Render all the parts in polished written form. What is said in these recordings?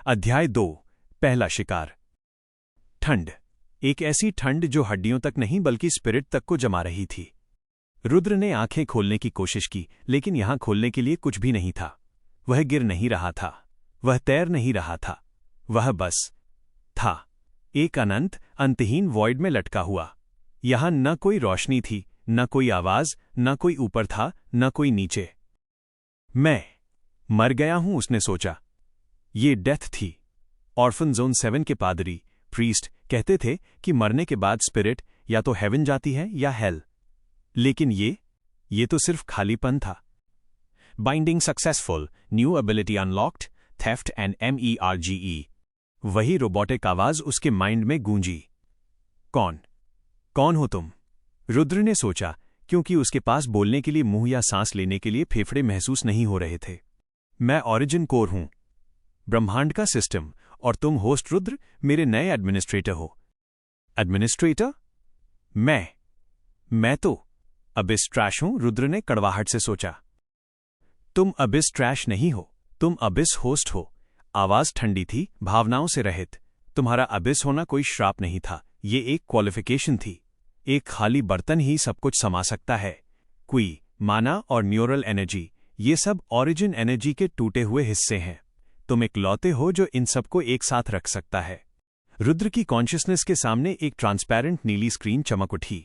अध्याय 2। पहला शिकार। ठंड। एक ऐसी ठंड जो हड्डियों तक नहीं बल्कि स्पिरिट तक को जमा रही थी। रुद्र ने आंखें खोलने की कोशिश की, लेकिन यहां खोलने के लिए कुछ भी नहीं था। वह गिर नहीं रहा था, वह तैर नहीं रहा था, वह बस था, एक अंतहीन वॉइड में लटका हुआ। यहां न कोई रोशनी थी, न कोई आवाज, न कोई ऊपर था, न कोई नीचे। मैं मर गया हूं, उसने सोचा। ये डेथ थी। ऑर्फन जोन 7 के पादरी प्रीस्ट कहते थे कि मरने के बाद स्पिरिट या तो हेवन जाती है या हेल, लेकिन ये तो सिर्फ खालीपन था। Binding successful, new ability unlocked, theft and MERGE। वही रोबोटिक आवाज उसके माइंड में गूंजी। कौन हो तुम? रुद्र ने सोचा, क्योंकि उसके पास बोलने के लिए मुंह या सांस लेने के लिए फेफड़े महसूस नहीं हो रहे थे। मैं ओरिजिन कोर हूं, ब्रह्मांड का सिस्टम, और तुम होस्ट रुद्र, मेरे नए एडमिनिस्ट्रेटर हो। एडमिनिस्ट्रेटर? मैं तो अबिस ट्रैश हूं, रुद्र ने कड़वाहट से सोचा। तुम अबिस ट्रैश नहीं हो, तुम अबिस होस्ट हो। आवाज ठंडी थी, भावनाओं से रहित। तुम्हारा अबिस होना कोई श्राप नहीं था, ये एक क्वालिफिकेशन थी। एक खाली बर्तन ही सब कुछ समा सकता है। क्वी, माना और न्यूरल एनर्जी, ये सब ओरिजिन एनर्जी के टूटे हुए हिस्से हैं। तुम इकलौते हो जो इन सबको एक साथ रख सकता है। रुद्र की कॉन्शियसनेस के सामने एक ट्रांसपेरेंट नीली स्क्रीन चमक उठी।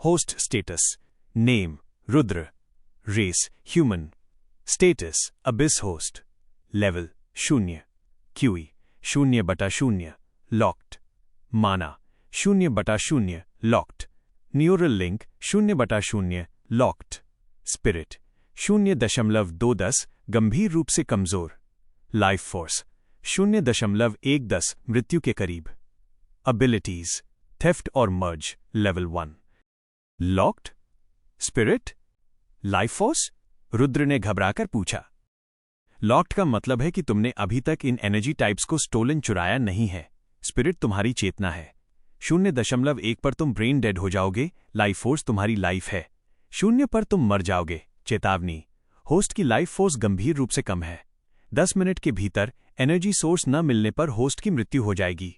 Host status. Name Rudra. Race human. Status abyss host. Level 0। Qi 0/0 locked. Mana 0/0 locked. Neural link 0/0 locked. Spirit 0.210 गंभीर रूप से कमजोर। लाइफ फोर्स 0.110 मृत्यु के करीब। अबिलिटीज थेफ्ट और merge level 1। Locked? Spirit? Life force? Rudra ने घबराकर पूछा। लॉक्ड का मतलब है कि तुमने अभी तक इन एनर्जी टाइप्स को स्टोलन चुराया नहीं है। स्पिरिट तुम्हारी चेतना है। 0.1 पर तुम ब्रेन डेड हो जाओगे, लाइफ फोर्स तुम्हारी लाइफ है। 0 पर तुम मर जाओगे। चेतावनी, होस्ट की लाइफ फोर्स गंभीर रूप से कम है। 10 मिनट के भीतर एनर्जी सोर्स न मिलने पर होस्ट की मृत्यु हो जाएगी।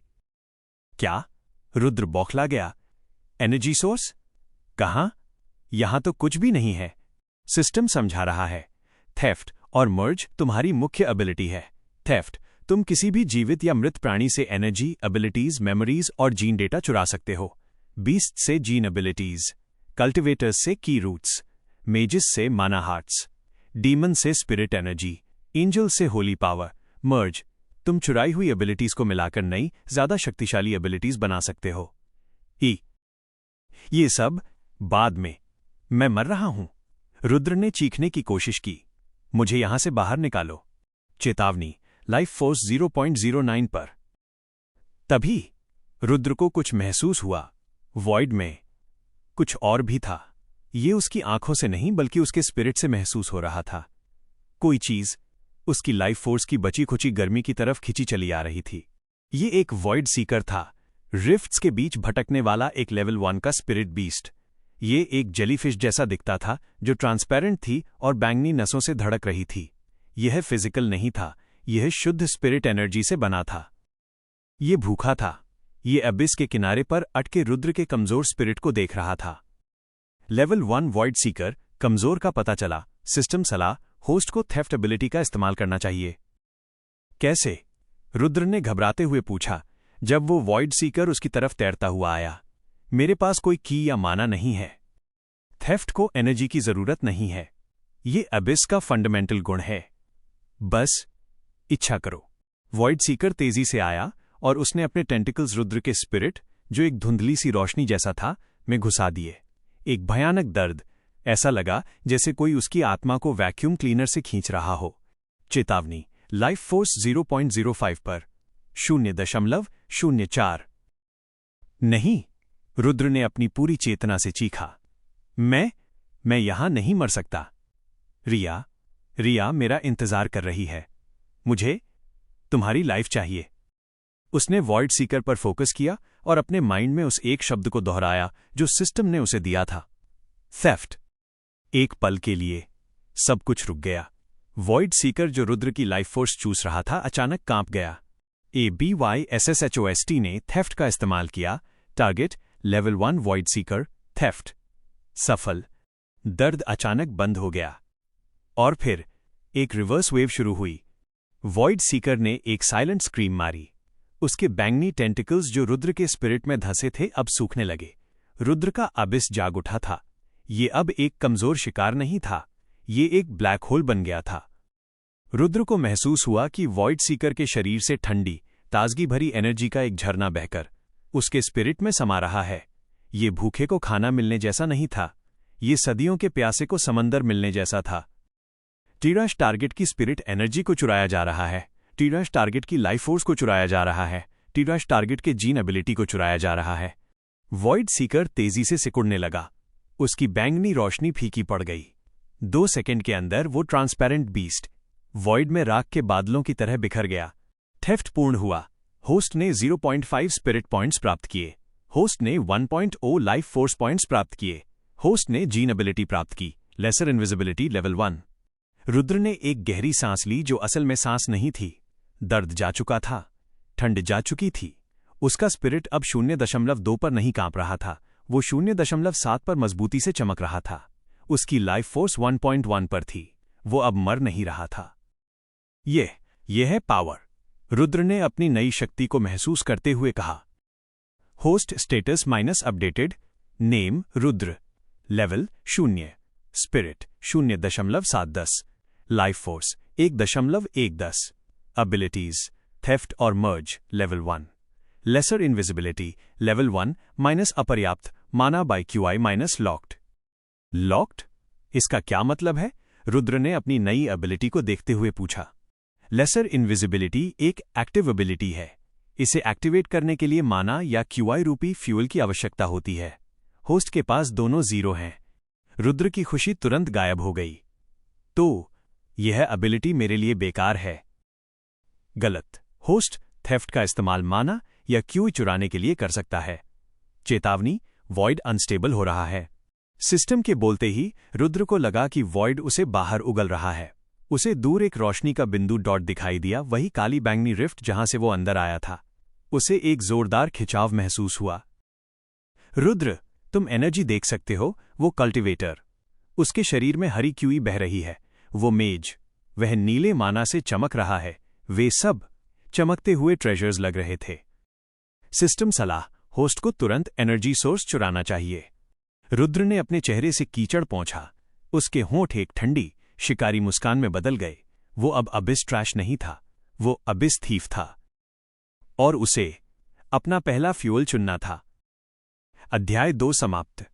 क्या? रुद्र बौखला गया। Energy source? कहां? यहां तो कुछ भी नहीं है। सिस्टम समझा रहा है। थेफ्ट और मर्ज तुम्हारी मुख्य एबिलिटी है। थेफ्ट, तुम किसी भी जीवित या मृत प्राणी से एनर्जी, एबिलिटीज, मेमोरीज और जीन डेटा चुरा सकते हो। बीस्ट से जीन एबिलिटीज, कल्टिवेटर्स से की रूट्स, मेजिस से माना हार्ट्स, डीमन से स्पिरिट एनर्जी, एंजल से होली पावर। मर्ज, तुम चुराई हुई एबिलिटीज को मिलाकर नई, ज्यादा शक्तिशाली एबिलिटीज बना सकते हो। ये सब बाद में। मैं मर रहा हूं। रुद्र ने चीखने की कोशिश की। मुझे यहां से बाहर निकालो। चेतावनी, लाइफ फोर्स 0.09 पर। तभी रुद्र को कुछ महसूस हुआ। वॉइड में कुछ और भी था। ये उसकी आंखों से नहीं बल्कि उसके स्पिरिट से महसूस हो रहा था। कोई चीज उसकी लाइफ फोर्स की बची खुची गर्मी की तरफ खिंची चली आ रही थी। ये एक वॉइड सीकर था, रिफ्ट्स के बीच भटकने वाला एक लेवल 1 का स्पिरिट बीस्ट। ये एक जेलीफिश जैसा दिखता था जो ट्रांसपेरेंट थी और बैंगनी नसों से धड़क रही थी। यह फिजिकल नहीं था, यह शुद्ध स्पिरिट एनर्जी से बना था। ये भूखा था। ये अबिस के किनारे पर अटके रुद्र के कमजोर स्पिरिट को देख रहा था। लेवल 1 वॉइड सीकर कमजोर का पता चला। सिस्टम सलाह, होस्ट को थेफ्ट एबिलिटी का इस्तेमाल करना चाहिए। कैसे? रुद्र ने घबराते हुए पूछा, जब वो वॉइड सीकर उसकी तरफ तैरता हुआ आया। मेरे पास कोई की या माना नहीं है। थेफ्ट को एनर्जी की जरूरत नहीं है। ये अबिस का फंडामेंटल गुण है। बस इच्छा करो। वॉइड सीकर तेजी से आया और उसने अपने टेंटिकल्स रुद्र के स्पिरिट, जो एक धुंधली सी रोशनी जैसा था, में घुसा दिए। एक भयानक दर्द। ऐसा लगा जैसे कोई उसकी आत्मा को वैक्यूम क्लीनर से खींच रहा हो। चेतावनी, लाइफ फोर्स 0.05 पर। 0.04। नहीं, रुद्र ने अपनी पूरी चेतना से चीखा। मैं यहां नहीं मर सकता। रिया मेरा इंतजार कर रही है। मुझे तुम्हारी लाइफ चाहिए। उसने वॉइड सीकर पर फोकस किया और अपने माइंड में उस एक शब्द को दोहराया जो सिस्टम ने उसे दिया था, थेफ्ट। एक पल के लिए सब कुछ रुक गया। वॉइड सीकर जो रुद्र की लाइफ फोर्स चूस रहा था अचानक कांप गया। ABYSSHOST ने थेफ्ट का इस्तेमाल किया। Target level 1 void Sikar theft सफल। दर्द अचानक बंद हो गया और फिर एक रिवर्स वेव शुरू हुई। वॉइड सीकर ने एक साइलेंट स्क्रीम मारी। उसके बैंगनी टेंटिकल्स जो रुद्र के स्पिरिट में धंसे थे अब सूखने लगे। रुद्र का अबिस जाग उठा था। ये अब एक कमजोर शिकार नहीं था, ये एक ब्लैक होल बन गया था। रुद्र को महसूस हुआ कि वॉइड सीकर के शरीर से ठंडी, ताजगी भरी एनर्जी का एक झरना बहकर उसके स्पिरिट में समा रहा है। ये भूखे को खाना मिलने जैसा नहीं था, ये सदियों के प्यासे को समंदर मिलने जैसा था। टीराश टारगेट की स्पिरिट एनर्जी को चुराया जा रहा है। टीराश टारगेट की लाइफ फोर्स को चुराया जा रहा है। टीराश टारगेट के जीन एबिलिटी को चुराया जा रहा है। वॉइड सीकर तेजी से सिकुड़ने लगा। उसकी बैंगनी रोशनी फीकी पड़ गई। 2 सेकंड के अंदर वो ट्रांसपेरेंट बीस्ट वॉइड में राख के बादलों की तरह बिखर गया। थेफ्ट पूर्ण हुआ। होस्ट ने 0.5 स्पिरिट पॉइंट्स प्राप्त किए। होस्ट ने 1.0 लाइफ फोर्स पॉइंट्स प्राप्त किए। होस्ट ने जीन एबिलिटी प्राप्त की, लेसर इनविजिबिलिटी लेवल 1। रुद्र ने एक गहरी सांस ली जो असल में सांस नहीं थी। दर्द जा चुका था, ठंड जा चुकी थी। उसका स्पिरिट अब 0.2 पर नहीं कांप रहा था, वो 0.7 पर मजबूती से चमक रहा था। उसकी लाइफ फोर्स 1.1 पर थी, वो अब मर नहीं रहा था। ये है पावर, रुद्र ने अपनी नई शक्ति को महसूस करते हुए कहा। Host status minus updated. Name Rudra. Level 0। Spirit 0.710। Life force 1.110। Abilities theft और merge level 1। Lesser invisibility level 1 minus अपर्याप्त माना by QI minus locked. Locked? इसका क्या मतलब है? रुद्र ने अपनी नई एबिलिटी को देखते हुए पूछा। लेसर इनविजिबिलिटी एक एक्टिव एबिलिटी है। इसे एक्टिवेट करने के लिए माना या QI रूपी फ्यूल की आवश्यकता होती है। होस्ट के पास दोनों 0 हैं। रुद्र की खुशी तुरंत गायब हो गई। तो यह एबिलिटी मेरे लिए बेकार है। गलत। होस्ट थेफ्ट का इस्तेमाल माना या QI चुराने के लिए कर सकता है। चेतावनी, वॉइड अनस्टेबल हो रहा है। सिस्टम के बोलते ही रुद्र को लगा कि वॉइड उसे बाहर उगल रहा है। उसे दूर एक रोशनी का बिंदु डॉट दिखाई दिया, वही काली बैंगनी रिफ्ट जहां से वो अंदर आया था। उसे एक जोरदार खिंचाव महसूस हुआ। रुद्र, तुम एनर्जी देख सकते हो? वो कल्टिवेटर। उसके शरीर में हरी QI बह रही है। वो मेज, वह नीले माना से चमक रहा है। वे सब चमकते हुए ट्रेजर्स लग रहे थे। सिस्टम सलाह, होस्ट को तुरंत एनर्जी सोर्स चुराना चाहिए। रुद्र ने अपने चेहरे से कीचड़ पोंछा। उसके होंठ एक ठंडी, शिकारी मुस्कान में बदल गए। वो अब अबिस ट्रैश नहीं था, वो अबिस थीफ था। और उसे अपना पहला फ्यूल चुनना था। अध्याय 2 समाप्त।